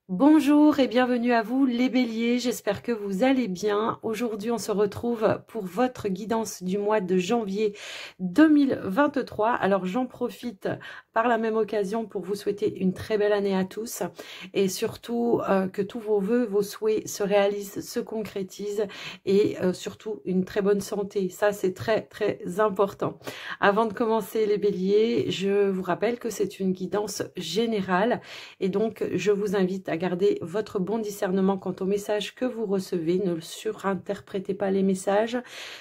Bonjour et bienvenue à vous les béliers, j'espère que vous allez bien. Aujourd'hui on se retrouve pour votre guidance du mois de janvier 2023. Alors j'en profite par la même occasion pour vous souhaiter une très belle année à tous et surtout que tous vos vœux, vos souhaits se réalisent, se concrétisent et surtout une très bonne santé. Ça c'est très important. Avant de commencer les béliers, je vous rappelle que c'est une guidance générale et donc je vous invite à garder votre bon discernement quant aux messages que vous recevez. Ne surinterprétez pas les messages.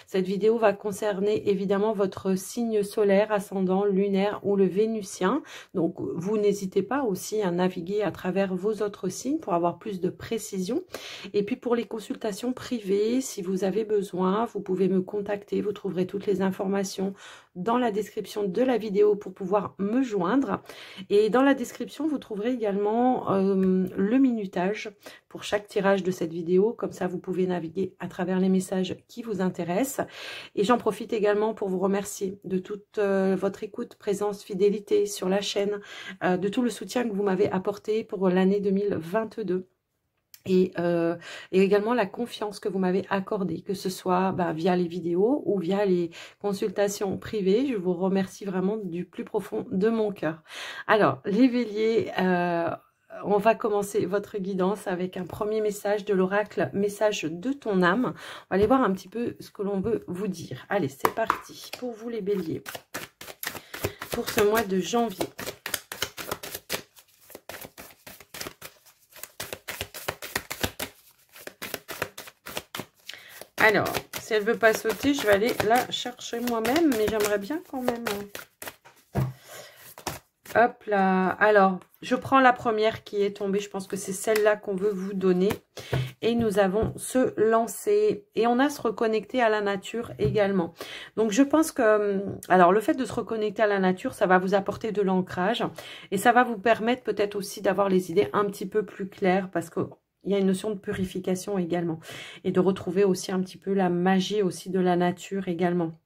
Cette vidéo va concerner évidemment votre signe solaire, ascendant, lunaire ou le vénusien. Donc, vous n'hésitez pas aussi à naviguer à travers vos autres signes pour avoir plus de précision. Et puis, pour les consultations privées, si vous avez besoin, vous pouvez me contacter. Vous trouverez toutes les informations dans la description de la vidéo pour pouvoir me joindre. Et dans la description, vous trouverez également le minutage pour chaque tirage de cette vidéo. Comme ça, vous pouvez naviguer à travers les messages qui vous intéressent. Et j'en profite également pour vous remercier de toute votre écoute, présence, fidélité sur la chaîne, de tout le soutien que vous m'avez apporté pour l'année 2022. Et également la confiance que vous m'avez accordée, que ce soit via les vidéos ou via les consultations privées. Je vous remercie vraiment du plus profond de mon cœur. Alors, les béliers, on va commencer votre guidance avec un premier message de l'oracle, message de ton âme. On va aller voir un petit peu ce que l'on veut vous dire. Allez, c'est parti pour vous les béliers, pour ce mois de janvier. Alors, si elle ne veut pas sauter, je vais aller la chercher moi-même, mais j'aimerais bien quand même. Hop là. Alors, je prends la première qui est tombée. Je pense que c'est celle-là qu'on veut vous donner. Et nous avons se lancer. Et on a se reconnecter à la nature également. Donc, je pense que... Alors, le fait de se reconnecter à la nature, ça va vous apporter de l'ancrage. Et ça va vous permettre peut-être aussi d'avoir les idées un petit peu plus claires. Parce que... il y a une notion de purification également. Et de retrouver aussi un petit peu la magie aussi de la nature également.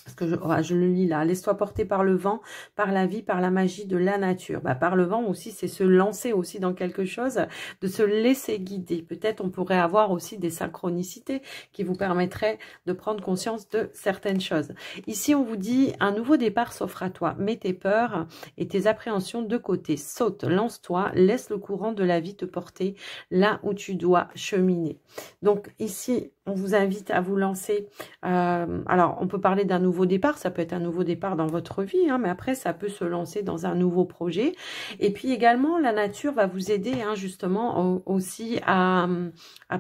Parce que je le lis là. Laisse-toi porter par le vent, par la vie, par la magie de la nature. Par le vent aussi, c'est se lancer aussi dans quelque chose, de se laisser guider. Peut-être on pourrait avoir aussi des synchronicités qui vous permettraient de prendre conscience de certaines choses. Ici, on vous dit, un nouveau départ s'offre à toi. Mets tes peurs et tes appréhensions de côté. Saute, lance-toi, laisse le courant de la vie te porter là où tu dois cheminer. Donc ici, on vous invite à vous lancer. Alors, on peut parler d'un nouveau départ. Ça peut être un nouveau départ dans votre vie, hein, mais après, ça peut se lancer dans un nouveau projet. Et puis également, la nature va vous aider justement aussi à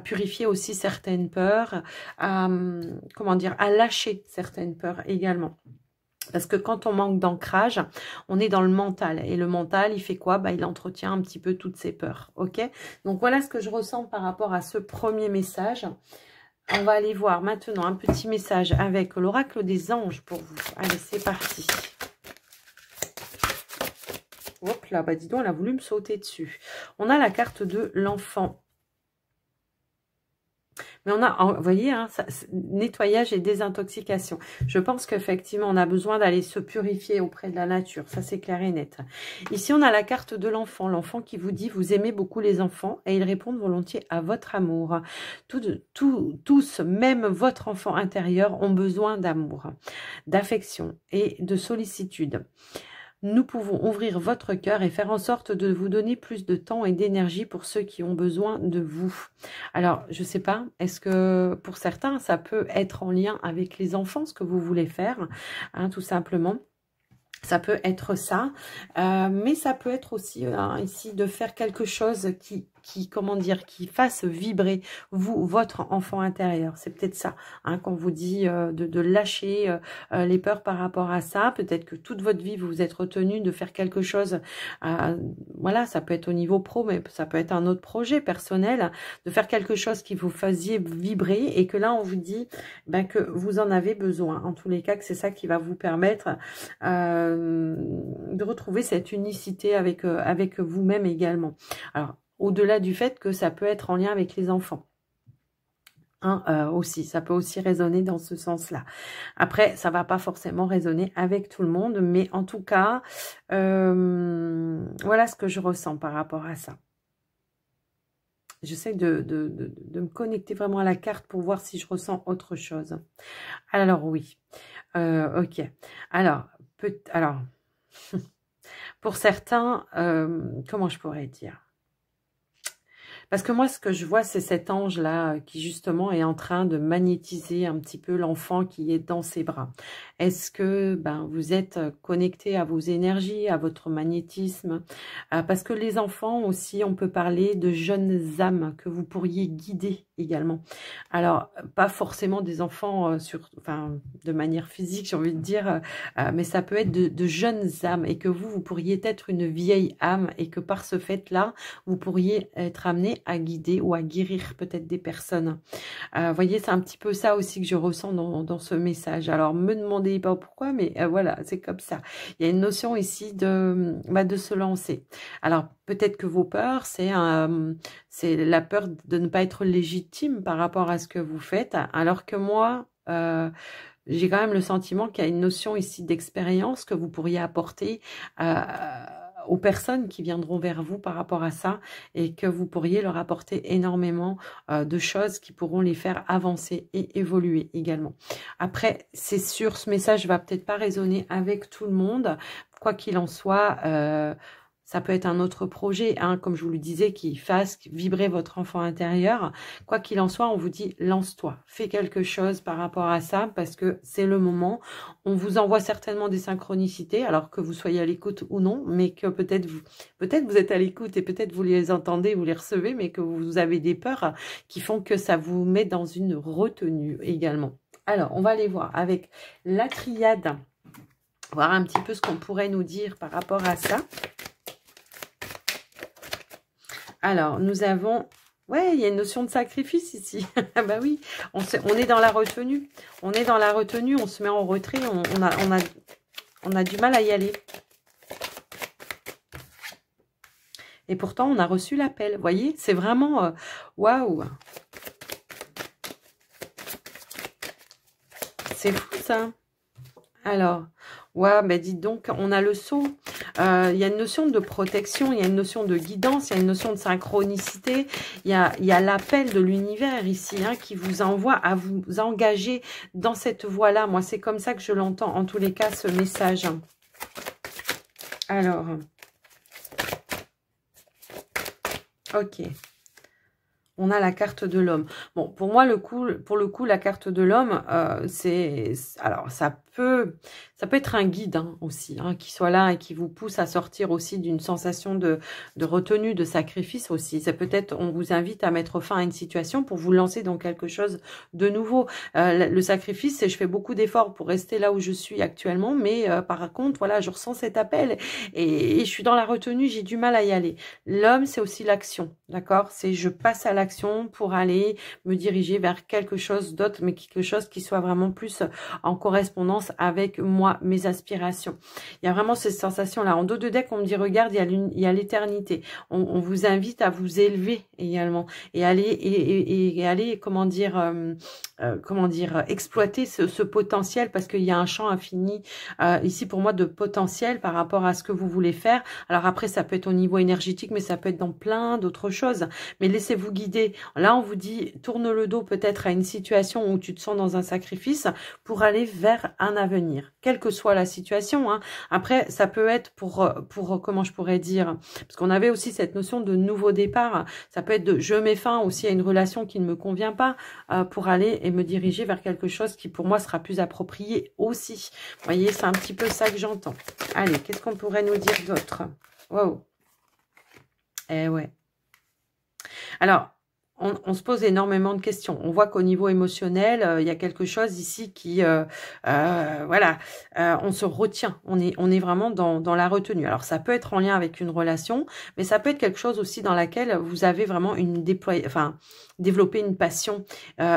purifier aussi certaines peurs, comment dire, à lâcher certaines peurs également. Parce que quand on manque d'ancrage, on est dans le mental. Et le mental, il fait quoi? Il entretient un petit peu toutes ses peurs. Ok? Donc, voilà ce que je ressens par rapport à ce premier message. On va aller voir maintenant un petit message avec l'oracle des anges pour vous. Allez, c'est parti. Hop là, dis donc, elle a voulu me sauter dessus. On a la carte de l'enfant. Mais on a, vous voyez, nettoyage et désintoxication. Je pense qu'effectivement, on a besoin d'aller se purifier auprès de la nature. Ça, c'est clair et net. Ici, on a la carte de l'enfant. L'enfant qui vous dit, vous aimez beaucoup les enfants et ils répondent volontiers à votre amour. Tous, même votre enfant intérieur, ont besoin d'amour, d'affection et de sollicitude. Nous pouvons ouvrir votre cœur et faire en sorte de vous donner plus de temps et d'énergie pour ceux qui ont besoin de vous. Alors, je ne sais pas, est-ce que pour certains, ça peut être en lien avec les enfants, ce que vous voulez faire, tout simplement. Ça peut être ça, mais ça peut être aussi ici de faire quelque chose comment dire, qui fasse vibrer vous, votre enfant intérieur. C'est peut-être ça, qu'on vous dit de lâcher les peurs par rapport à ça. Peut-être que toute votre vie, vous vous êtes retenu de faire quelque chose. Voilà, ça peut être au niveau pro, mais ça peut être un autre projet personnel, de faire quelque chose qui vous fassiez vibrer et que là, on vous dit que vous en avez besoin. En tous les cas, que c'est ça qui va vous permettre de retrouver cette unicité avec vous-même également. Alors, au-delà du fait que ça peut être en lien avec les enfants. Aussi, ça peut aussi résonner dans ce sens-là. Après, ça va pas forcément résonner avec tout le monde, mais en tout cas, voilà ce que je ressens par rapport à ça. J'essaie de me connecter vraiment à la carte pour voir si je ressens autre chose. Alors oui, ok. Alors, alors pour certains, comment je pourrais dire? Parce que moi, ce que je vois, c'est cet ange-là qui, justement, est en train de magnétiser un petit peu l'enfant qui est dans ses bras. Est-ce que vous êtes connecté à vos énergies, à votre magnétisme? Parce que les enfants aussi, on peut parler de jeunes âmes que vous pourriez guider également. Alors, pas forcément des enfants de manière physique, j'ai envie de dire, mais ça peut être de jeunes âmes et que vous pourriez être une vieille âme et que par ce fait-là, vous pourriez être amené à guider ou à guérir peut-être des personnes. Vous voyez, c'est un petit peu ça aussi que je ressens dans ce message. Alors, me demandez pas pourquoi, mais voilà, c'est comme ça. Il y a une notion ici de se lancer. Alors, peut-être que vos peurs, c'est la peur de ne pas être légitime par rapport à ce que vous faites, alors que moi... j'ai quand même le sentiment qu'il y a une notion ici d'expérience que vous pourriez apporter aux personnes qui viendront vers vous par rapport à ça et que vous pourriez leur apporter énormément de choses qui pourront les faire avancer et évoluer également. Après, c'est sûr, ce message va peut-être pas résonner avec tout le monde. Quoi qu'il en soit, ça peut être un autre projet, hein, comme je vous le disais, qui fasse vibrer votre enfant intérieur. Quoi qu'il en soit, on vous dit, lance-toi, fais quelque chose par rapport à ça, parce que c'est le moment. On vous envoie certainement des synchronicités, alors que vous soyez à l'écoute ou non, mais que peut-être vous êtes à l'écoute et peut-être vous les entendez, vous les recevez, mais que vous avez des peurs qui font que ça vous met dans une retenue également. Alors, on va aller voir avec la triade, voir un petit peu ce qu'on pourrait nous dire par rapport à ça. Alors, nous avons... Ouais, il y a une notion de sacrifice ici. Bah oui, on est dans la retenue. On est dans la retenue, on se met en retrait, on a du mal à y aller. Et pourtant, on a reçu l'appel. Vous voyez, c'est vraiment... Waouh! C'est fou, ça. Alors, ouais, bah dites donc, on a le saut. Il y a une notion de protection, il y a une notion de guidance, il y a une notion de synchronicité. Il y a l'appel de l'univers ici qui vous envoie à vous engager dans cette voie-là. Moi, c'est comme ça que je l'entends, en tous les cas, ce message. Alors, ok. On a la carte de l'homme. Bon, pour moi, pour le coup, la carte de l'homme, alors ça peut être un guide aussi, qui soit là et qui vous pousse à sortir aussi d'une sensation de retenue, de sacrifice aussi. C'est peut-être, on vous invite à mettre fin à une situation pour vous lancer dans quelque chose de nouveau. Le sacrifice, c'est je fais beaucoup d'efforts pour rester là où je suis actuellement, mais par contre, voilà, je ressens cet appel et je suis dans la retenue, j'ai du mal à y aller. L'homme, c'est aussi l'action, d'accord? C'est je passe à l'action pour aller me diriger vers quelque chose d'autre, mais quelque chose qui soit vraiment plus en correspondance avec moi, mes aspirations. Il y a vraiment cette sensation-là. En dos de deck, on me dit, regarde, il y a l'éternité. On vous invite à vous élever également et aller comment dire, exploiter ce potentiel parce qu'il y a un champ infini ici pour moi de potentiel par rapport à ce que vous voulez faire. Alors après, ça peut être au niveau énergétique, mais ça peut être dans plein d'autres choses. Mais laissez-vous guider. Là, on vous dit, tourne le dos peut-être à une situation où tu te sens dans un sacrifice pour aller vers un avenir, quelle que soit la situation. Après, ça peut être pour comment je pourrais dire, parce qu'on avait aussi cette notion de nouveau départ. Ça peut être de je mets fin aussi à une relation qui ne me convient pas pour aller et me diriger vers quelque chose qui pour moi sera plus approprié aussi. Vous voyez, c'est un petit peu ça que j'entends. Allez, qu'est-ce qu'on pourrait nous dire d'autre? Wow. Eh ouais. Alors, on se pose énormément de questions. On voit qu'au niveau émotionnel, il y a quelque chose ici qui, voilà, on se retient. On est vraiment dans la retenue. Alors, ça peut être en lien avec une relation, mais ça peut être quelque chose aussi dans laquelle vous avez vraiment développé une passion,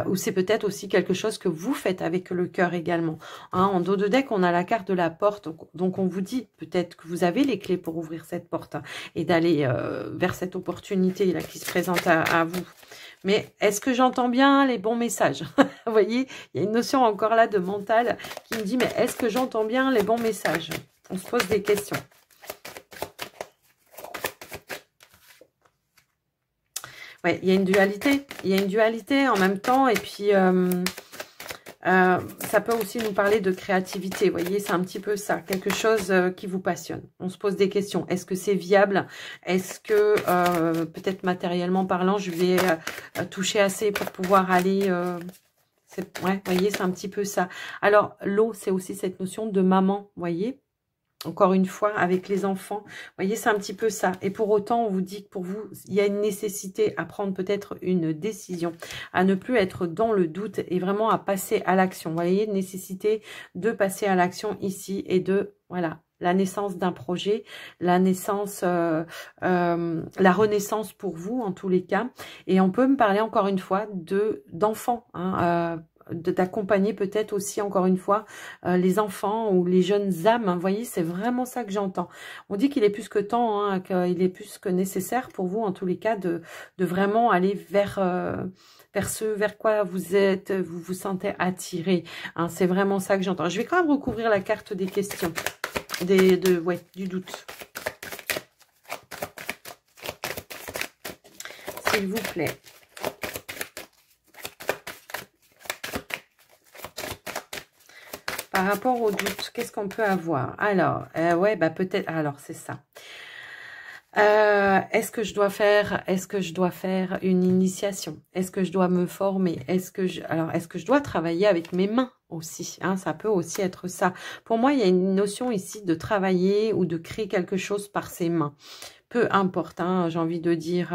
ou c'est peut-être aussi quelque chose que vous faites avec le cœur également. En dos de deck, on a la carte de la porte. Donc, on vous dit peut-être que vous avez les clés pour ouvrir cette porte et d'aller vers cette opportunité là qui se présente à vous. Mais est-ce que j'entends bien les bons messages? Vous voyez, il y a une notion encore là de mental qui me dit, mais est-ce que j'entends bien les bons messages? On se pose des questions. Ouais, il y a une dualité. Il y a une dualité en même temps. Et puis, ça peut aussi nous parler de créativité. Vous voyez, c'est un petit peu ça. Quelque chose qui vous passionne. On se pose des questions. Est-ce que c'est viable? Est-ce que, peut-être matériellement parlant, je vais toucher assez pour pouvoir aller... ouais, vous voyez, c'est un petit peu ça. Alors, l'eau, c'est aussi cette notion de maman, vous voyez. Encore une fois, avec les enfants. Vous voyez, c'est un petit peu ça. Et pour autant, on vous dit que pour vous, il y a une nécessité à prendre peut-être une décision, à ne plus être dans le doute et vraiment à passer à l'action. Vous voyez, nécessité de passer à l'action ici et de, voilà, la naissance d'un projet, la naissance, la renaissance pour vous en tous les cas. Et on peut me parler encore une fois d'enfants, hein, d'accompagner peut-être aussi encore une fois les enfants ou les jeunes âmes. Vous voyez, c'est vraiment ça que j'entends. On dit qu'il est plus que temps, hein, qu'il est plus que nécessaire pour vous en tous les cas de vraiment aller vers ce vers quoi vous êtes, vous vous sentez attiré. Hein, c'est vraiment ça que j'entends. Je vais quand même recouvrir la carte des questions, ouais, du doute. S'il vous plaît. Par rapport au doute, qu'est-ce qu'on peut avoir? Alors, ouais, bah peut-être. Alors, c'est ça. Est-ce que je dois faire une initiation? Est-ce que je dois me former? Est-ce que je dois travailler avec mes mains aussi, hein? Ça peut aussi être ça. Pour moi, il y a une notion ici de travailler ou de créer quelque chose par ses mains. Peu importe, hein, j'ai envie de dire,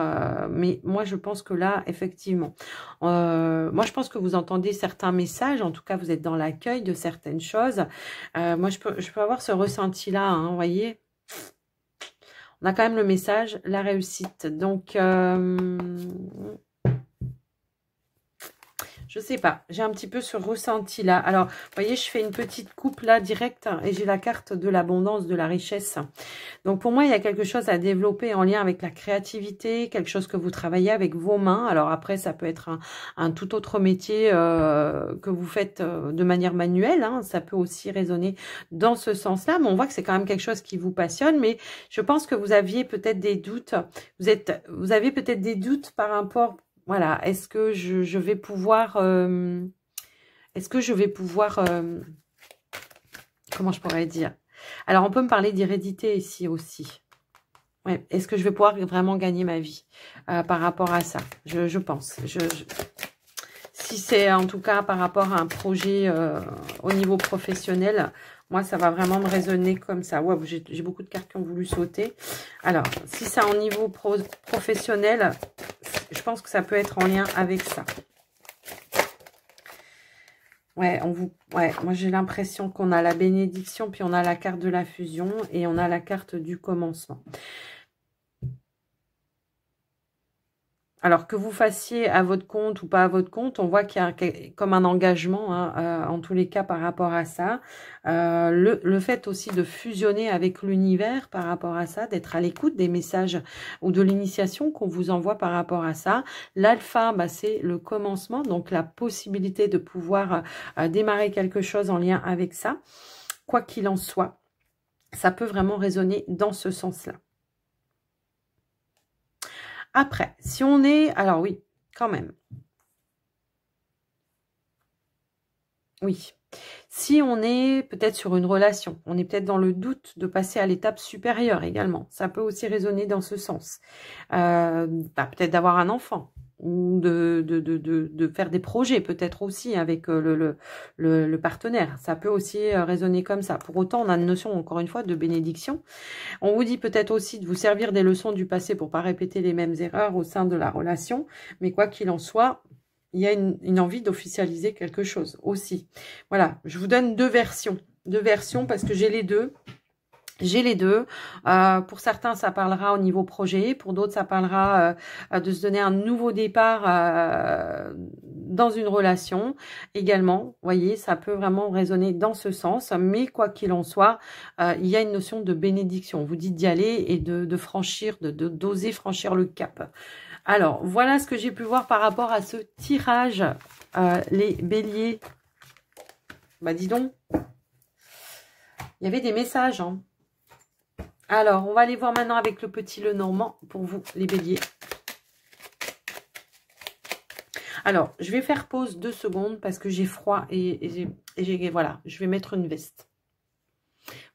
mais moi je pense que là, effectivement, moi je pense que vous entendez certains messages, en tout cas vous êtes dans l'accueil de certaines choses. Moi je peux avoir ce ressenti-là, hein, vous voyez. On a quand même le message, la réussite. Donc, je sais pas, j'ai un petit peu ce ressenti là. Alors, vous voyez, je fais une petite coupe là directe et j'ai la carte de l'abondance, de la richesse. Donc, pour moi, il y a quelque chose à développer en lien avec la créativité, quelque chose que vous travaillez avec vos mains. Alors après, ça peut être un tout autre métier que vous faites de manière manuelle. Hein. Ça peut aussi résonner dans ce sens-là. Mais on voit que c'est quand même quelque chose qui vous passionne. Mais je pense que vous aviez peut-être des doutes. Vous avez peut-être des doutes par rapport... Voilà, est-ce que je vais pouvoir... comment je pourrais dire? Alors, on peut me parler d'hérédité ici aussi. Ouais, est-ce que je vais pouvoir vraiment gagner ma vie par rapport à ça? Je pense. Si c'est en tout cas par rapport à un projet au niveau professionnel, moi, ça va vraiment me résonner comme ça. Wow, j'ai beaucoup de cartes qui ont voulu sauter. Alors, si c'est en niveau professionnel, je pense que ça peut être en lien avec ça. Ouais, moi j'ai l'impression qu'on a la bénédiction, puis on a la carte de la fusion et on a la carte du commencement. Alors que vous fassiez à votre compte ou pas à votre compte, on voit qu'il y a comme un engagement, hein, en tous les cas par rapport à ça. Le fait aussi de fusionner avec l'univers par rapport à ça, d'être à l'écoute des messages ou de l'initiation qu'on vous envoie par rapport à ça. L'alpha, bah, c'est le commencement, donc la possibilité de pouvoir démarrer quelque chose en lien avec ça. Quoi qu'il en soit, ça peut vraiment résonner dans ce sens-là. Après, si on est... Alors oui, quand même. Oui. Si on est peut-être sur une relation, on est peut-être dans le doute de passer à l'étape supérieure également. Ça peut aussi résonner dans ce sens. Peut-être d'avoir un enfant ou de faire des projets peut-être aussi avec le partenaire. Ça peut aussi résonner comme ça. Pour autant, on a une notion, encore une fois, de bénédiction. On vous dit peut-être aussi de vous servir des leçons du passé pour pas répéter les mêmes erreurs au sein de la relation. Mais quoi qu'il en soit, il y a une envie d'officialiser quelque chose aussi. Voilà, je vous donne deux versions. Deux versions parce que j'ai les deux. J'ai les deux. Pour certains, ça parlera au niveau projet. Pour d'autres, ça parlera de se donner un nouveau départ dans une relation. Également, vous voyez, ça peut vraiment résonner dans ce sens. Mais quoi qu'il en soit, il y a une notion de bénédiction. On vous dit d'y aller et de franchir, d'oser franchir le cap. Alors, voilà ce que j'ai pu voir par rapport à ce tirage. Les béliers. Bah, dis donc. Il y avait des messages, hein. Alors, on va aller voir maintenant avec le petit Lenormand pour vous, les béliers. Alors, je vais faire pause 2 secondes parce que j'ai froid et voilà, je vais mettre une veste.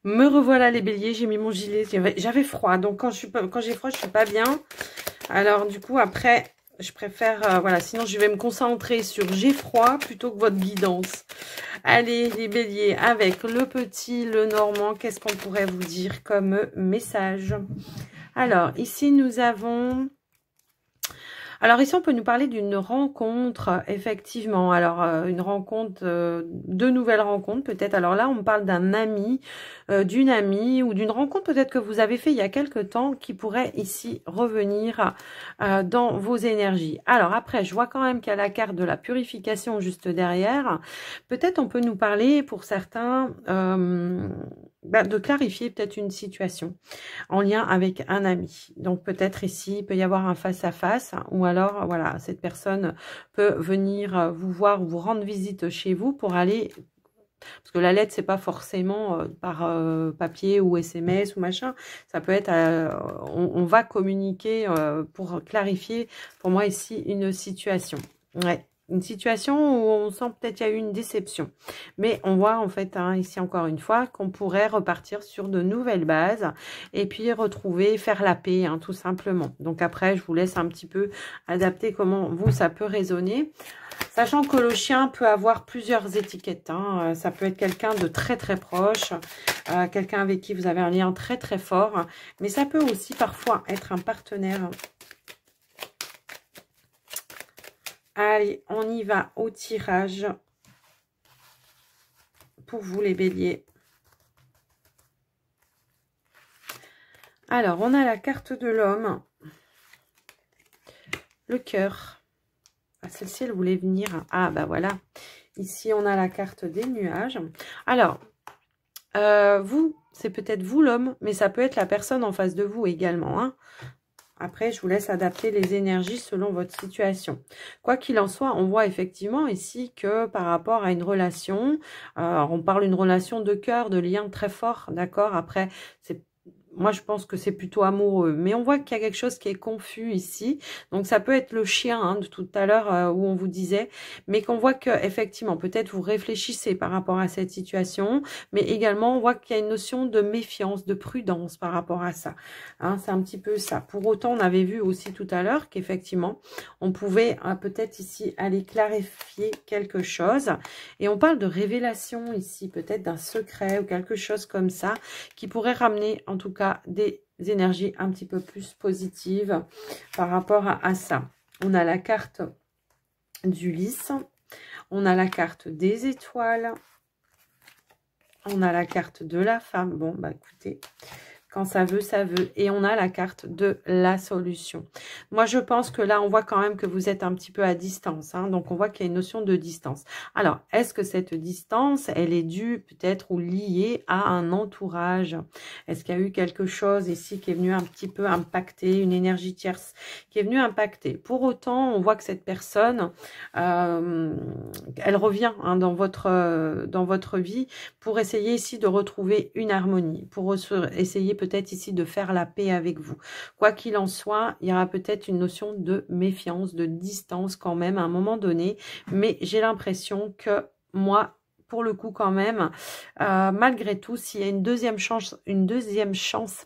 Me revoilà les béliers, j'ai mis mon gilet, j'avais froid, donc quand j'ai froid, je suis pas bien. Alors du coup, après, je préfère, voilà, sinon je vais me concentrer sur j'ai froid plutôt que votre guidance. Allez, les béliers, avec le petit, le normand, qu'est-ce qu'on pourrait vous dire comme message? Alors, ici, nous avons... Alors ici, on peut nous parler d'une rencontre, effectivement. Alors, une rencontre, de nouvelles rencontres peut-être. Alors là, on me parle d'un ami, d'une amie ou d'une rencontre peut-être que vous avez fait il y a quelque temps qui pourrait ici revenir dans vos énergies. Alors après, je vois quand même qu'il y a la carte de la purification juste derrière. Peut-être on peut nous parler pour certains de clarifier peut-être une situation en lien avec un ami. Donc peut-être ici, il peut y avoir un face-à-face ou alors, voilà, cette personne peut venir vous voir ou vous rendre visite chez vous pour aller... Parce que la lettre, c'est pas forcément par papier ou SMS ou machin. Ça peut être... on va communiquer pour clarifier, pour moi ici, une situation. Ouais. Une situation où on sent peut-être qu'il y a eu une déception. Mais on voit en fait, hein, ici encore une fois, qu'on pourrait repartir sur de nouvelles bases et puis retrouver, faire la paix, hein, tout simplement. Donc après, je vous laisse un petit peu adapter comment vous, ça peut résonner. Sachant que le chien peut avoir plusieurs étiquettes. Hein. Ça peut être quelqu'un de très très proche, quelqu'un avec qui vous avez un lien très très fort. Mais ça peut aussi parfois être un partenaire. Allez, on y va au tirage pour vous les béliers. Alors, on a la carte de l'homme, le cœur. Ah, celle-ci, elle voulait venir. Ah, bah voilà. Ici, on a la carte des nuages. Alors, vous, c'est peut-être vous l'homme, mais ça peut être la personne en face de vous également, hein. Après, je vous laisse adapter les énergies selon votre situation. Quoi qu'il en soit, on voit effectivement ici que par rapport à une relation, on parle d'une relation de cœur, de lien très fort, d'accord? Après, moi, je pense que c'est plutôt amoureux. Mais on voit qu'il y a quelque chose qui est confus ici. Donc, ça peut être le chien hein, de tout à l'heure où on vous disait. Mais qu'on voit que effectivement, peut-être vous réfléchissez par rapport à cette situation. Mais également, on voit qu'il y a une notion de méfiance, de prudence par rapport à ça. Hein, c'est un petit peu ça. Pour autant, on avait vu aussi tout à l'heure qu'effectivement, on pouvait peut-être ici aller clarifier quelque chose. Et on parle de révélation ici, peut-être d'un secret ou quelque chose comme ça qui pourrait ramener en tout cas des énergies un petit peu plus positives par rapport à ça. On a la carte du lys, on a la carte des étoiles, on a la carte de la femme. Bon, bah écoutez, quand ça veut, ça veut. Et on a la carte de la solution. Moi, je pense que là, on voit quand même que vous êtes un petit peu à distance. Hein, donc, on voit qu'il y a une notion de distance. Alors, est-ce que cette distance, elle est due peut-être ou liée à un entourage? Est-ce qu'il y a eu quelque chose ici qui est venu un petit peu impacter, une énergie tierce qui est venue impacter? Pour autant, on voit que cette personne, elle revient hein, dans votre vie pour essayer ici de retrouver une harmonie, pour essayer peut-être ici de faire la paix avec vous. Quoi qu'il en soit, il y aura peut-être une notion de méfiance, de distance quand même à un moment donné, mais j'ai l'impression que moi, pour le coup quand même, malgré tout, s'il y a une deuxième chance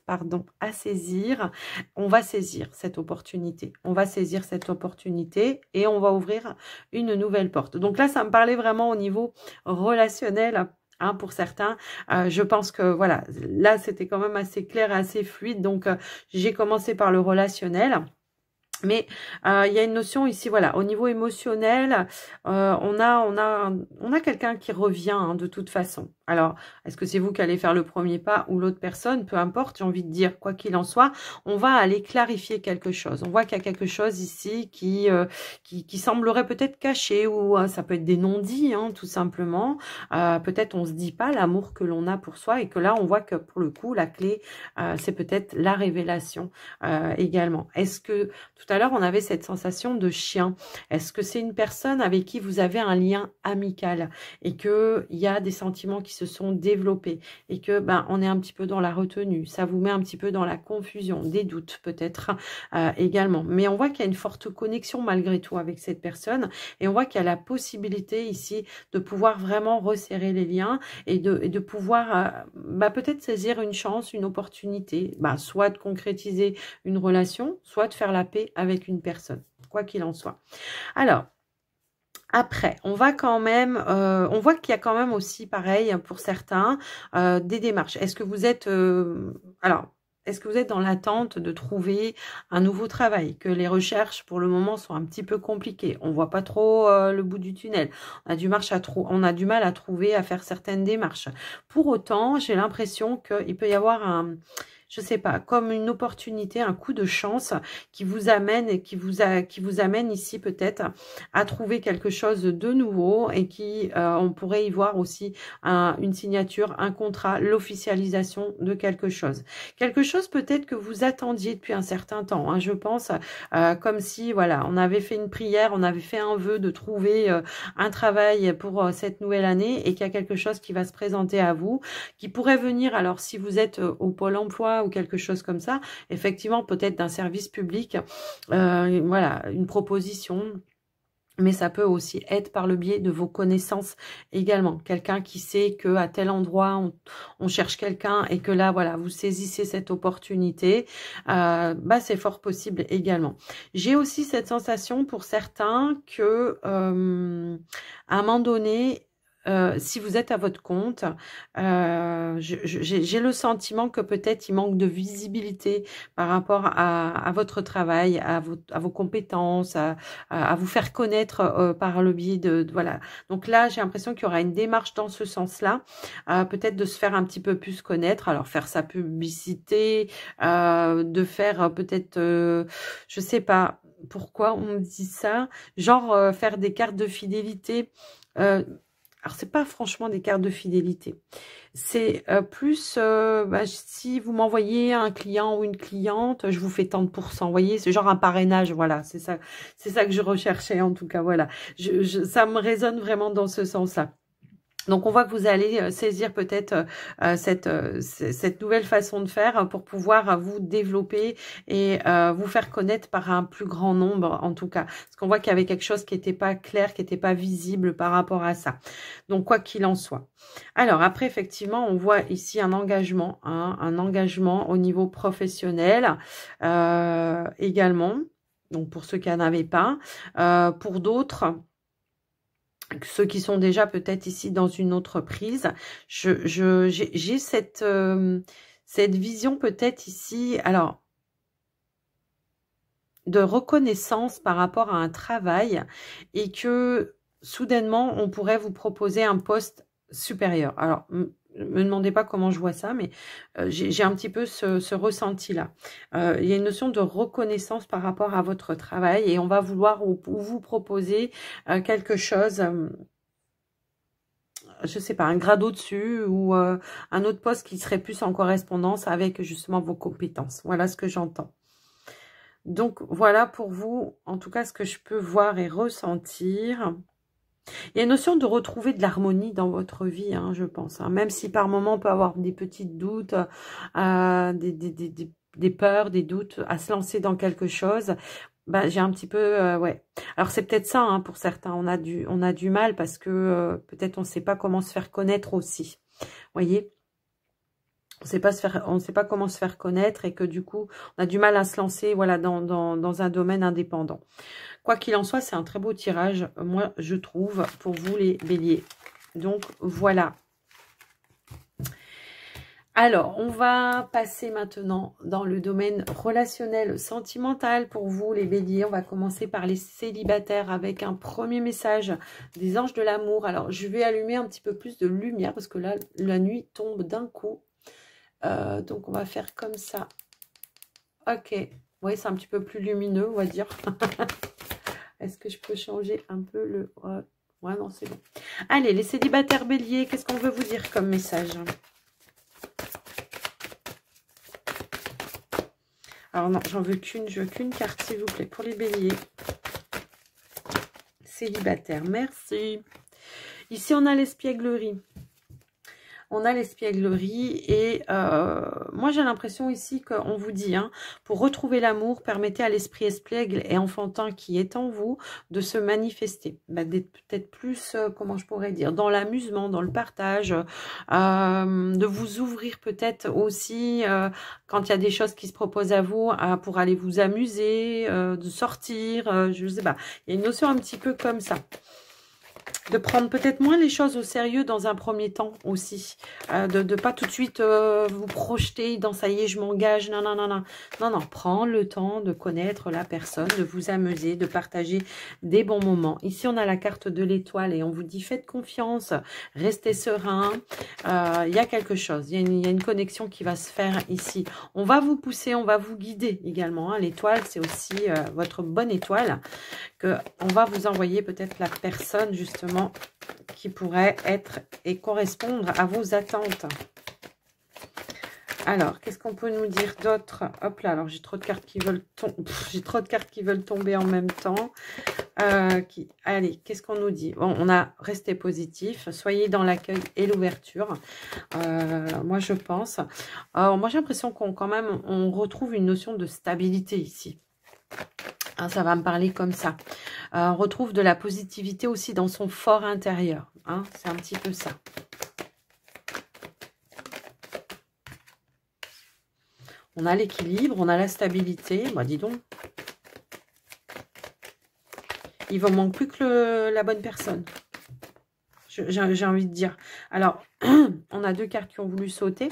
pardon, à saisir, on va saisir cette opportunité. On va saisir cette opportunité et on va ouvrir une nouvelle porte. Donc là, ça me parlait vraiment au niveau relationnel. Hein, pour certains, je pense que voilà, là c'était quand même assez clair, assez fluide. Donc j'ai commencé par le relationnel. Mais il y a une notion ici, voilà, au niveau émotionnel, on a quelqu'un qui revient hein, de toute façon. Alors, est-ce que c'est vous qui allez faire le premier pas ou l'autre personne? Peu importe, j'ai envie de dire, quoi qu'il en soit, on va aller clarifier quelque chose. On voit qu'il y a quelque chose ici qui semblerait peut-être caché ou ça peut être des non-dits, hein, tout simplement. Peut-être on se dit pas l'amour que l'on a pour soi et que là, on voit que pour le coup, la clé, c'est peut-être la révélation également. Est-ce que tout à l'heure, on avait cette sensation de chien. Est-ce que c'est une personne avec qui vous avez un lien amical et qu'il y a des sentiments qui se sont développés et que ben on est un petit peu dans la retenue. Ça vous met un petit peu dans la confusion, des doutes peut-être également. Mais on voit qu'il y a une forte connexion malgré tout avec cette personne et on voit qu'il y a la possibilité ici de pouvoir vraiment resserrer les liens et de pouvoir peut-être saisir une chance, une opportunité, soit de concrétiser une relation, soit de faire la paix avec une personne, quoi qu'il en soit. Alors, après, on va quand même, on voit qu'il y a quand même aussi, pareil, pour certains, des démarches. Est-ce que vous êtes, est-ce que vous êtes dans l'attente de trouver un nouveau travail, que les recherches pour le moment sont un petit peu compliquées, on voit pas trop le bout du tunnel, on a du mal à trouver, à faire certaines démarches. Pour autant, j'ai l'impression qu'il peut y avoir un, je sais pas, comme une opportunité, un coup de chance qui vous amène et qui vous amène ici peut-être à trouver quelque chose de nouveau et qui, on pourrait y voir aussi une signature, un contrat, l'officialisation de quelque chose. Quelque chose peut-être que vous attendiez depuis un certain temps, hein, je pense, comme si, voilà, on avait fait une prière, on avait fait un vœu de trouver un travail pour cette nouvelle année et qu'il y a quelque chose qui va se présenter à vous, qui pourrait venir, alors si vous êtes au Pôle emploi ou quelque chose comme ça, effectivement, peut-être d'un service public, voilà, une proposition. Mais ça peut aussi être par le biais de vos connaissances également. Quelqu'un qui sait qu'à tel endroit, on cherche quelqu'un et que là, voilà, vous saisissez cette opportunité. C'est fort possible également. J'ai aussi cette sensation pour certains que, à un moment donné, si vous êtes à votre compte, j'ai le sentiment que peut-être il manque de visibilité par rapport à votre travail, à vos compétences, à vous faire connaître par le biais voilà. Donc là, j'ai l'impression qu'il y aura une démarche dans ce sens-là, peut-être de se faire un petit peu plus connaître, alors faire sa publicité, de faire peut-être, je sais pas pourquoi on me dit ça, genre faire des cartes de fidélité. Alors, c'est pas franchement des cartes de fidélité. C'est plus, si vous m'envoyez un client ou une cliente, je vous fais tant de pourcents. Vous voyez, c'est genre un parrainage, voilà. C'est ça que je recherchais en tout cas, voilà. Ça me résonne vraiment dans ce sens-là. Donc, on voit que vous allez saisir peut-être cette nouvelle façon de faire pour pouvoir vous développer et vous faire connaître par un plus grand nombre, en tout cas. Parce qu'on voit qu'il y avait quelque chose qui n'était pas clair, qui n'était pas visible par rapport à ça. Donc, quoi qu'il en soit. Alors, après, effectivement, on voit ici un engagement, hein, un engagement au niveau professionnel également. Donc, pour ceux qui n'en avaient pas. Pour d'autres, ceux qui sont déjà peut-être ici dans une autre prise, j'ai cette vision peut-être ici, alors, de reconnaissance par rapport à un travail et que soudainement, on pourrait vous proposer un poste supérieur. Alors, me demandez pas comment je vois ça, mais j'ai un petit peu ce ressenti-là. Il y a une notion de reconnaissance par rapport à votre travail et on va vouloir vous proposer quelque chose, je sais pas, un grade au-dessus ou un autre poste qui serait plus en correspondance avec justement vos compétences. Voilà ce que j'entends. Donc, voilà pour vous, en tout cas, ce que je peux voir et ressentir. Il y a une notion de retrouver de l'harmonie dans votre vie, hein, je pense. Hein. Même si par moment, on peut avoir des petits doutes, des peurs, des doutes à se lancer dans quelque chose. J'ai un petit peu, ouais. Alors, c'est peut-être ça, hein, pour certains. On a du mal parce que peut-être on ne sait pas comment se faire connaître aussi. Vous voyez ? On ne sait pas comment se faire connaître et que du coup, on a du mal à se lancer, voilà, dans un domaine indépendant. Quoi qu'il en soit, c'est un très beau tirage, moi, je trouve, pour vous, les béliers. Donc, voilà. Alors, on va passer maintenant dans le domaine relationnel, sentimental pour vous, les béliers. On va commencer par les célibataires avec un premier message des anges de l'amour. Alors, je vais allumer un petit peu plus de lumière parce que là, la nuit tombe d'un coup. Donc, on va faire comme ça. Ok. Oui, c'est un petit peu plus lumineux, on va dire. Est-ce que je peux changer un peu le... Ouais, non, c'est bon. Allez, les célibataires béliers, qu'est-ce qu'on veut vous dire comme message? Alors non, j'en veux qu'une. Je veux qu'une carte, s'il vous plaît, pour les béliers. Célibataires, merci. Ici, on a l'espièglerie. On a l'espièglerie et moi j'ai l'impression ici qu'on vous dit, hein, pour retrouver l'amour, permettez à l'esprit espiègle et enfantin qui est en vous de se manifester. Bah, d'être peut-être plus, comment je pourrais dire, dans l'amusement, dans le partage, de vous ouvrir peut-être aussi quand il y a des choses qui se proposent à vous pour aller vous amuser, de sortir, je sais pas. Il y a une notion un petit peu comme ça. De prendre peut-être moins les choses au sérieux dans un premier temps aussi. De ne pas tout de suite vous projeter dans ça y est, je m'engage. Non, non, non, non. Non, non. Prendre le temps de connaître la personne, de vous amuser, de partager des bons moments. Ici, on a la carte de l'étoile et on vous dit faites confiance, restez serein. Il y a quelque chose. Il y a une connexion qui va se faire ici. On va vous pousser, on va vous guider également. Hein. L'étoile, c'est aussi votre bonne étoile. On va vous envoyer peut-être la personne justement qui pourrait être et correspondre à vos attentes. Alors, qu'est-ce qu'on peut nous dire d'autre? Hop là, alors j'ai trop de cartes qui veulent tomber en même temps. Allez, qu'est-ce qu'on nous dit? Bon, on a resté positif, soyez dans l'accueil et l'ouverture. Moi, je pense. Moi, j'ai l'impression on retrouve une notion de stabilité ici. Hein, ça va me parler comme ça. On retrouve de la positivité aussi dans son fort intérieur. Hein, c'est un petit peu ça. On a l'équilibre, on a la stabilité. Bah, dis donc. Il ne manque plus que la bonne personne. J'ai envie de dire. Alors, on a deux cartes qui ont voulu sauter.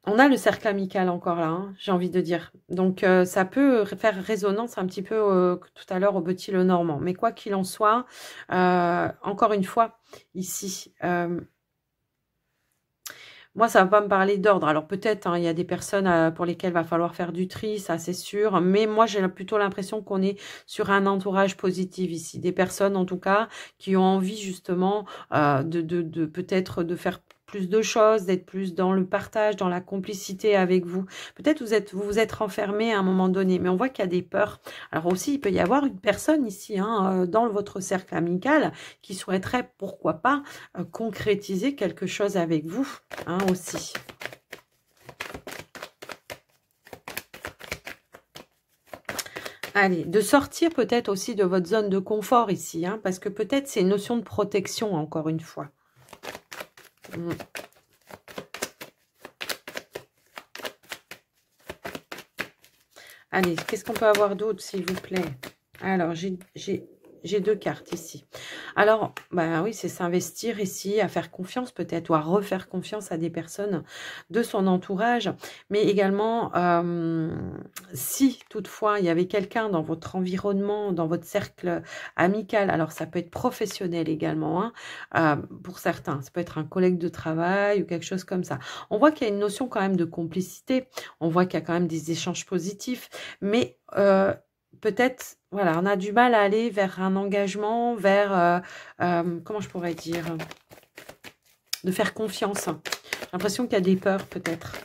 On a le cercle amical encore là, hein, j'ai envie de dire. Donc, ça peut faire résonance un petit peu tout à l'heure au Petit le Normand. Mais quoi qu'il en soit, encore une fois, ici, moi, ça va pas me parler d'ordre. Alors, peut-être, hein, il y a des personnes pour lesquelles il va falloir faire du tri, ça c'est sûr. Mais moi, j'ai plutôt l'impression qu'on est sur un entourage positif ici. Des personnes, en tout cas, qui ont envie justement de peut-être de faire plus de choses, d'être plus dans le partage, dans la complicité avec vous. Peut-être vous vous êtes renfermé à un moment donné, mais on voit qu'il y a des peurs. Alors aussi, il peut y avoir une personne ici, hein, dans votre cercle amical, qui souhaiterait, pourquoi pas, concrétiser quelque chose avec vous, hein, aussi. Allez, de sortir peut-être aussi de votre zone de confort ici, hein, parce que peut-être c'est une notion de protection, encore une fois. Allez, qu'est-ce qu'on peut avoir d'autre, s'il vous plaît? Alors, j'ai deux cartes ici. Alors, bah oui, c'est s'investir ici, à faire confiance peut-être, ou à refaire confiance à des personnes de son entourage. Mais également, si toutefois il y avait quelqu'un dans votre environnement, dans votre cercle amical, alors ça peut être professionnel également, hein, pour certains. Ça peut être un collègue de travail ou quelque chose comme ça. On voit qu'il y a une notion quand même de complicité. On voit qu'il y a quand même des échanges positifs. Mais peut-être, voilà, on a du mal à aller vers un engagement, vers, comment je pourrais dire, de faire confiance. J'ai l'impression qu'il y a des peurs, peut-être.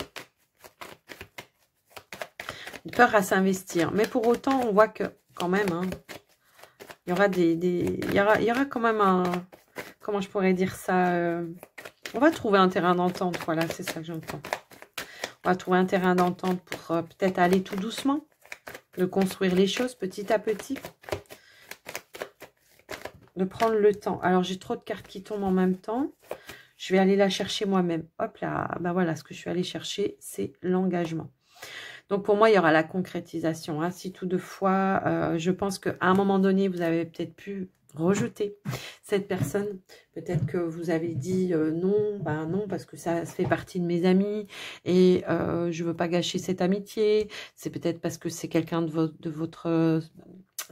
Des peurs à s'investir. Mais pour autant, on voit que, quand même, hein, il y aura il y aura quand même un, comment je pourrais dire ça, on va trouver un terrain d'entente, voilà, c'est ça que j'entends. On va trouver un terrain d'entente pour peut-être aller tout doucement, de construire les choses petit à petit, de prendre le temps. Alors, j'ai trop de cartes qui tombent en même temps. Je vais aller la chercher moi-même. Hop là, ben voilà, ce que je suis allée chercher, c'est l'engagement. Donc, pour moi, il y aura la concrétisation. Hein. Si toutefois, je pense qu'à un moment donné, vous avez peut-être pu rejeter cette personne. Peut-être que vous avez dit non, ben non, parce que ça fait partie de mes amis et je veux pas gâcher cette amitié. C'est peut-être parce que c'est quelqu'un de votre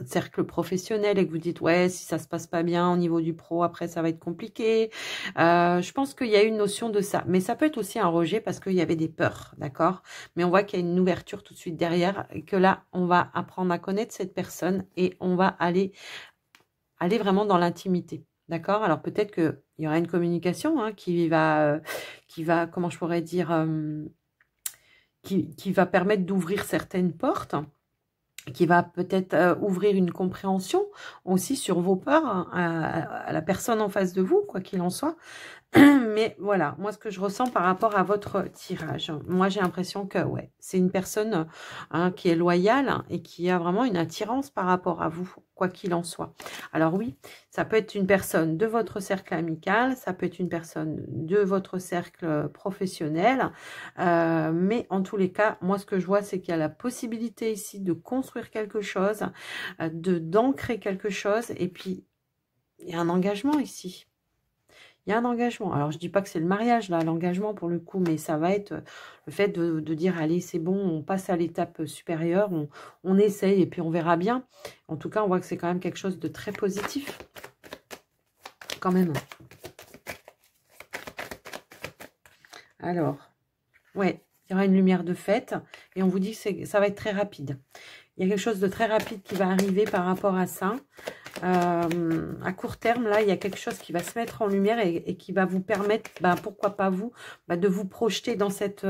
cercle professionnel et que vous dites ouais, si ça se passe pas bien au niveau du pro, après ça va être compliqué. Je pense qu'il y a une notion de ça, mais ça peut être aussi un rejet parce qu'il y avait des peurs, d'accord, mais on voit qu'il y a une ouverture tout de suite derrière et que là on va apprendre à connaître cette personne et on va aller vraiment dans l'intimité, d'accord. Alors peut-être qu'il y aura une communication, hein, qui va, comment je pourrais dire, qui va permettre d'ouvrir certaines portes. qui va peut-être ouvrir une compréhension aussi sur vos peurs hein, à la personne en face de vous, quoi qu'il en soit. Mais voilà, moi, ce que je ressens par rapport à votre tirage, moi, j'ai l'impression que, ouais, c'est une personne hein, qui est loyale et qui a vraiment une attirance par rapport à vous, quoi qu'il en soit. Alors oui, ça peut être une personne de votre cercle amical, ça peut être une personne de votre cercle professionnel, mais en tous les cas, moi, ce que je vois, c'est qu'il y a la possibilité ici de construire quelque chose, d'ancrer quelque chose, et puis, il y a un engagement ici. Il y a un engagement. Alors, je dis pas que c'est le mariage, là, l'engagement pour le coup, mais ça va être le fait de dire, allez, c'est bon, on passe à l'étape supérieure, on essaye et puis on verra bien. En tout cas, on voit que c'est quand même quelque chose de très positif. Quand même. Alors, ouais, il y aura une lumière de fête et on vous dit que ça va être très rapide. Il y a quelque chose de très rapide qui va arriver par rapport à ça. À court terme, là, il y a quelque chose qui va se mettre en lumière et qui va vous permettre, ben, pourquoi pas vous, ben, de vous projeter dans cette...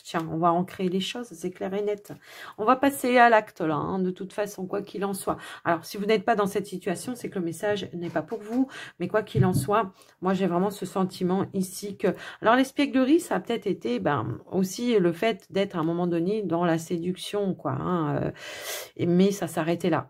tiens, on va ancrer les choses, c'est clair et net. On va passer à l'acte, là, hein, de toute façon, quoi qu'il en soit. Alors, si vous n'êtes pas dans cette situation, c'est que le message n'est pas pour vous, mais quoi qu'il en soit, moi, j'ai vraiment ce sentiment ici que... Alors, l'espièglerie, ça a peut-être été ben, aussi le fait d'être à un moment donné dans la séduction, quoi. Hein, mais ça s'arrêtait là,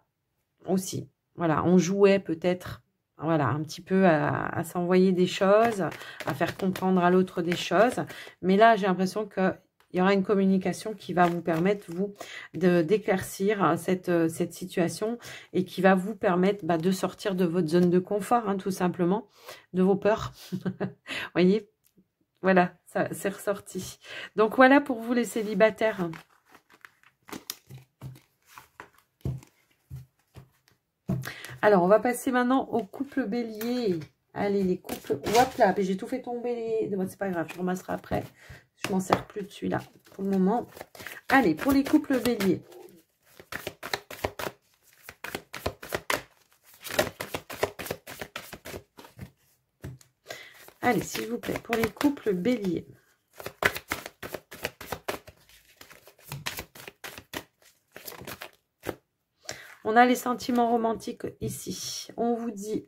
aussi. Voilà, on jouait peut-être, voilà, un petit peu à s'envoyer des choses, à faire comprendre à l'autre des choses. Mais là, j'ai l'impression qu'il y aura une communication qui va vous permettre, vous, d'éclaircir cette situation et qui va vous permettre bah, de sortir de votre zone de confort, hein, tout simplement, de vos peurs. Vous voyez, voilà, ça c'est ressorti. Donc voilà pour vous les célibataires. Alors, on va passer maintenant au couple bélier. Allez, les couples... Hop là, j'ai tout fait tomber les... Bon, c'est pas grave, je ramasserai après. Je m'en sers plus de celui-là pour le moment. Allez, pour les couples béliers. Allez, s'il vous plaît, pour les couples béliers. On a les sentiments romantiques ici. On vous dit,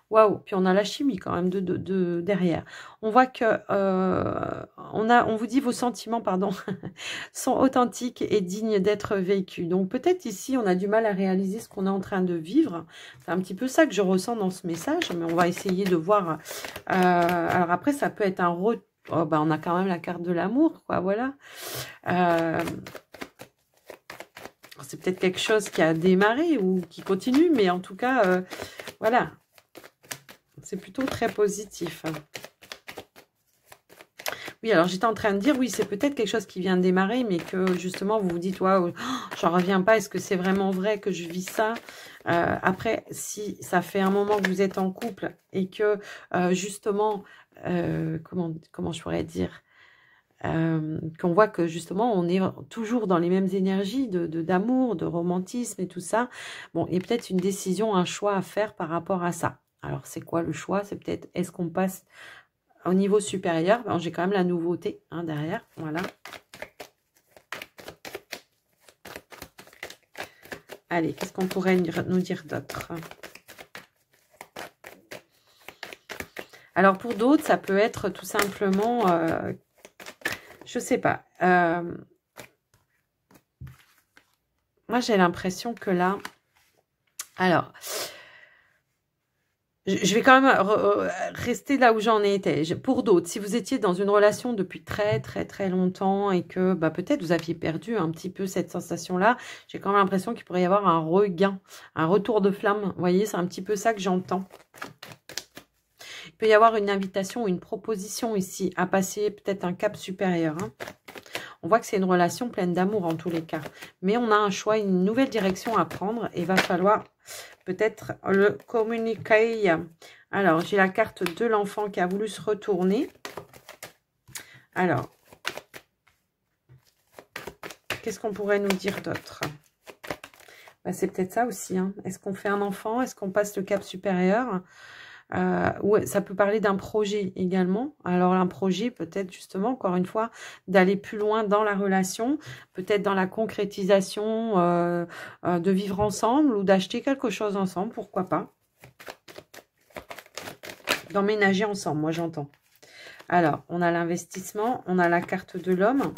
waouh, puis on a la chimie quand même de derrière. On voit que on vous dit vos sentiments, pardon, sont authentiques et dignes d'être vécus. Donc peut-être ici, on a du mal à réaliser ce qu'on est en train de vivre. C'est un petit peu ça que je ressens dans ce message, mais on va essayer de voir. Alors après, ça peut être un retour. Oh, bah, on a quand même la carte de l'amour, quoi, voilà. C'est peut-être quelque chose qui a démarré ou qui continue, mais en tout cas, voilà. C'est plutôt très positif. Oui, alors j'étais en train de dire, oui, c'est peut-être quelque chose qui vient de démarrer, mais que justement, vous vous dites, waouh, j'en reviens pas, est-ce que c'est vraiment vrai que je vis ça? Après, si ça fait un moment que vous êtes en couple et que, justement, comment je pourrais dire qu'on voit que justement on est toujours dans les mêmes énergies d'amour, de romantisme et tout ça. Bon, il y a peut-être une décision, un choix à faire par rapport à ça. Alors c'est quoi le choix? C'est peut-être, est-ce qu'on passe au niveau supérieur? Ben, j'ai quand même la nouveauté hein, derrière, voilà. Allez, qu'est-ce qu'on pourrait nous dire d'autre? Alors pour d'autres, ça peut être tout simplement... je sais pas. Moi, j'ai l'impression que là... Alors, je vais quand même rester là où j'en étais. Pour d'autres, si vous étiez dans une relation depuis très, très, très longtemps et que bah, peut-être vous aviez perdu un petit peu cette sensation-là, j'ai quand même l'impression qu'il pourrait y avoir un regain, un retour de flamme. Vous voyez, c'est un petit peu ça que j'entends. Il peut y avoir une invitation ou une proposition ici à passer peut-être un cap supérieur. Hein. On voit que c'est une relation pleine d'amour en tous les cas. Mais on a un choix, une nouvelle direction à prendre. Et il va falloir peut-être le communiquer. Alors, j'ai la carte de l'enfant qui a voulu se retourner. Alors, qu'est-ce qu'on pourrait nous dire d'autre? Bah, c'est peut-être ça aussi. Hein. Est-ce qu'on fait un enfant? Est-ce qu'on passe le cap supérieur? Ouais, ça peut parler d'un projet également. Alors un projet peut-être justement, encore une fois, d'aller plus loin dans la relation, peut-être dans la concrétisation de vivre ensemble ou d'acheter quelque chose ensemble, pourquoi pas. D'emménager ensemble, moi j'entends. Alors, on a l'investissement, on a la carte de l'homme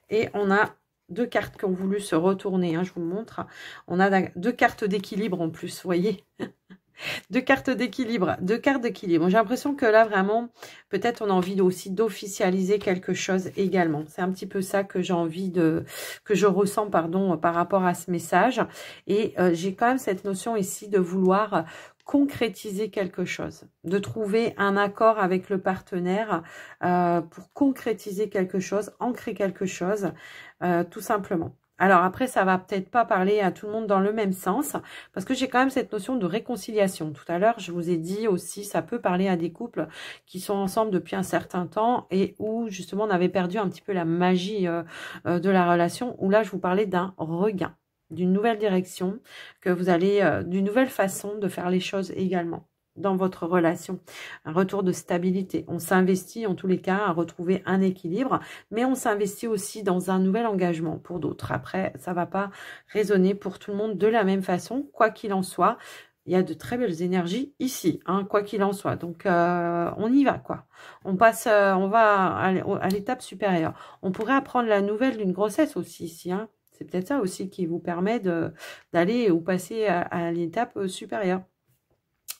et on a deux cartes qui ont voulu se retourner, hein, je vous montre. On a deux cartes d'équilibre en plus, vous voyez. Deux cartes d'équilibre, deux cartes d'équilibre. J'ai l'impression que là, vraiment, peut-être on a envie aussi d'officialiser quelque chose également. C'est un petit peu ça que j'ai envie que je ressens, pardon, par rapport à ce message. Et j'ai quand même cette notion ici de vouloir concrétiser quelque chose, de trouver un accord avec le partenaire pour concrétiser quelque chose, ancrer quelque chose, tout simplement. Alors après, ça va peut-être pas parler à tout le monde dans le même sens, parce que j'ai quand même cette notion de réconciliation. Tout à l'heure, je vous ai dit aussi, ça peut parler à des couples qui sont ensemble depuis un certain temps et où justement on avait perdu un petit peu la magie de la relation, où là je vous parlais d'un regain, d'une nouvelle direction, que vous allez, d'une nouvelle façon de faire les choses également dans votre relation, un retour de stabilité. On s'investit en tous les cas à retrouver un équilibre, mais on s'investit aussi dans un nouvel engagement pour d'autres. Après, ça va pas résonner pour tout le monde de la même façon, quoi qu'il en soit. Il y a de très belles énergies ici, hein, quoi qu'il en soit. Donc, on y va, quoi. On passe, on va à l'étape supérieure. On pourrait apprendre la nouvelle d'une grossesse aussi ici, hein. C'est peut-être ça aussi qui vous permet d'aller ou passer à l'étape supérieure.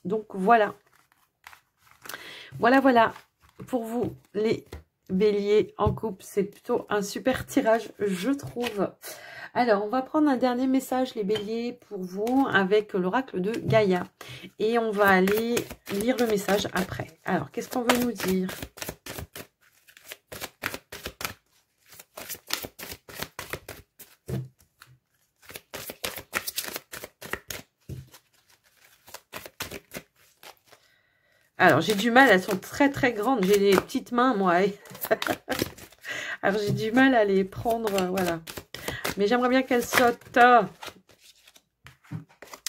Donc, voilà. Voilà. Pour vous, les béliers en couple, c'est plutôt un super tirage, je trouve. Alors, on va prendre un dernier message, les béliers, pour vous, avec l'oracle de Gaïa. Et on va aller lire le message après. Alors, qu'est-ce qu'on veut nous dire ? Alors, j'ai du mal, elles sont très très grandes. J'ai des petites mains, moi. Alors, j'ai du mal à les prendre, voilà. Mais j'aimerais bien qu'elles sautent.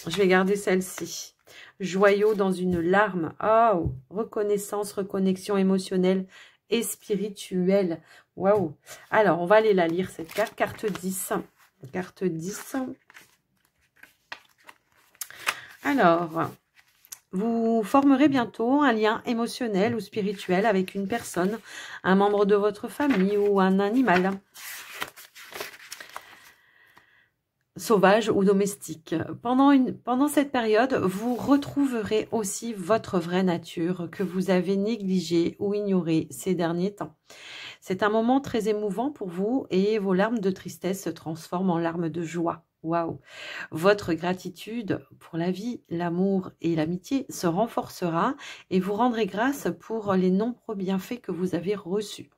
Je vais garder celle-ci. Joyau dans une larme. Oh, reconnaissance, reconnexion émotionnelle et spirituelle. Waouh. Alors, on va aller la lire, cette carte. Carte 10. Carte 10. Alors... Vous formerez bientôt un lien émotionnel ou spirituel avec une personne, un membre de votre famille ou un animal, sauvage ou domestique. Pendant cette période, vous retrouverez aussi votre vraie nature que vous avez négligée ou ignorée ces derniers temps. C'est un moment très émouvant pour vous et vos larmes de tristesse se transforment en larmes de joie. Waouh! Votre gratitude pour la vie, l'amour et l'amitié se renforcera et vous rendrez grâce pour les nombreux bienfaits que vous avez reçus.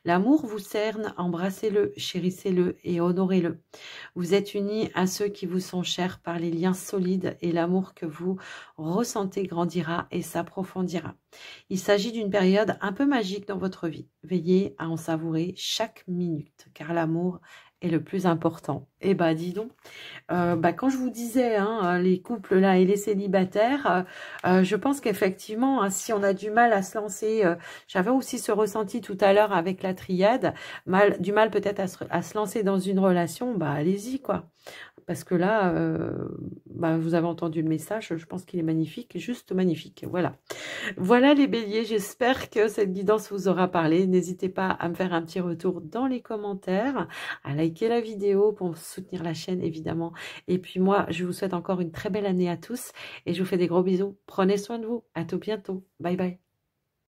L'amour vous cerne, embrassez-le, chérissez-le et honorez-le. Vous êtes unis à ceux qui vous sont chers par les liens solides et l'amour que vous ressentez grandira et s'approfondira. Il s'agit d'une période un peu magique dans votre vie. Veillez à en savourer chaque minute car l'amour est le plus important. Eh ben, dis donc, quand je vous disais, hein, les couples là et les célibataires, je pense qu'effectivement, hein, si on a du mal à se lancer, j'avais aussi ce ressenti tout à l'heure avec la triade, du mal peut-être à se lancer dans une relation, bah allez-y quoi. Parce que là, vous avez entendu le message, je pense qu'il est magnifique, juste magnifique. Voilà. Voilà les béliers, j'espère que cette guidance vous aura parlé. N'hésitez pas à me faire un petit retour dans les commentaires, à liker la vidéo pour soutenir la chaîne évidemment. Et puis moi, je vous souhaite encore une très belle année à tous et je vous fais des gros bisous. Prenez soin de vous. À tout bientôt. Bye bye.